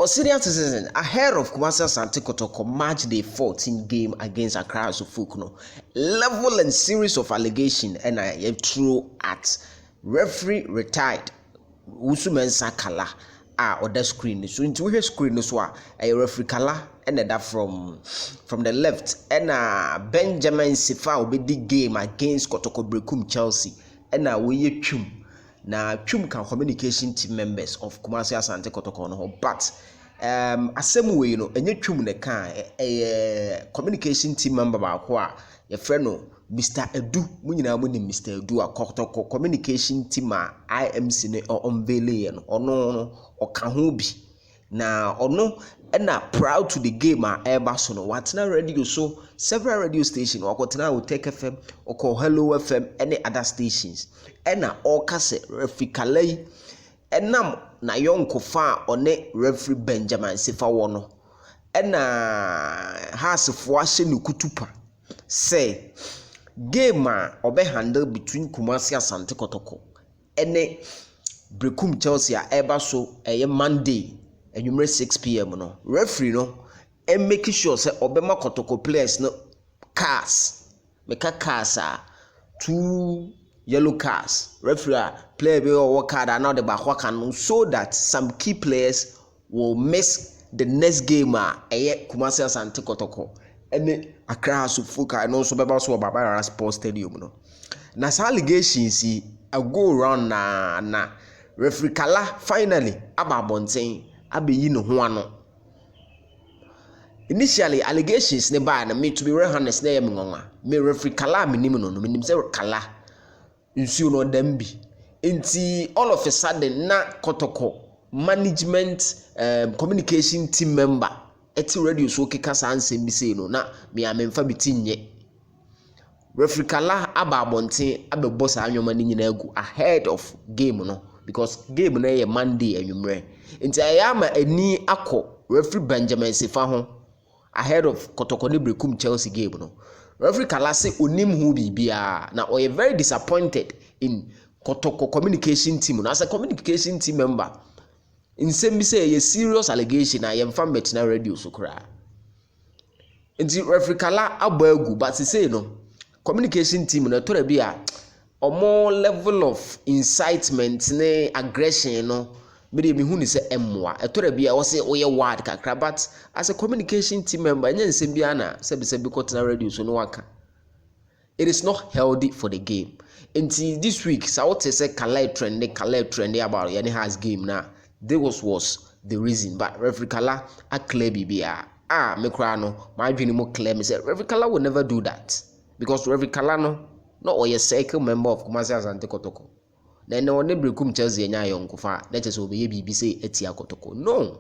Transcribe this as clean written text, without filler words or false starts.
Senior citizen ahead of Kumasi Asante Kotoko match day 14 game against Accra Asufukno. Level and series of allegation and I throw at referee retired Usumensa Kalla on the screen. So into her screen so a referee Kalla ended up from the left and Benjamin Sifa will be the game against Kotoko Brekum Chelsea and we chum. Na twum kan communication team members of Kumasi Asante Kotoko no but asem we no enye twum ne kan communication team member ba ko a ye frɛ no Mr. Edu munyina mu ni Mr. Edu a Kotoko communication team a IMC ne unveil no ono oka ho bi na ono na proud to the game a eba so no watena radio so several radio stations wakotena Kotoko FM oko Hello FM any other stations ena okase referee Kalla enam na yonko fa one referee Benjamin Sifa wono ena hasefo ahye ne kutupa say game a obe handle between Kumasi Asante Kotoko ene Brekum Chelsea a eba so Monday enumere 6 p.m. no referee no and make sure say obema Kotoko players no cars meka cars are 2 yellow cars referee player be or card and now the back can so that some key players will miss the next game Kumasi Asante Kotoko and Accra Asufukno and also beba so Baba Sports Stadium no na allegations a go around na referee Kalla finally ababonten abeyi no ho ano. Initially allegations ne ba na me to be very honest na yem ngonwa me referee Kalla menim no menim say Kalla nsuo no dam bi enti all of a sudden na Kotoko management communication team member eti radio so keka sansem bi say no na me amemfa bitinye referee Kalla ababonten abebo sa anwoma ni nyina agu ahead of game no because game na ye Monday anwumre nti ayama ani akọ referee Benjamin Sifa ho ahead of Kotoko ne Brekum Chelsea game no referee Kalla say onim hu bibia na oye very disappointed in Kotoko communication team no as a communication team member nsem bi say ye serious allegation na ye mfa metina radio so kra nti referee Kalla abagu but say no communication team no tora bia omo level of incitement ne aggression no me hu ni se emwa etora bia wo se oye word kakra but as a communication team member nya nsem bia na se bi kotena radio so no waka it is not healthy for the game until this week so what say Kalla trend about yani has game na this was the reason but referee Kalla a clear bibia me kra no my adwene mo clear me say referee Kalla will never do that because referee Kalla no oye circle member of Kumasi Asante Kotoko na ne Brekum Chelsea nya yonko fa na chese obeye bibi say etia Kotoko no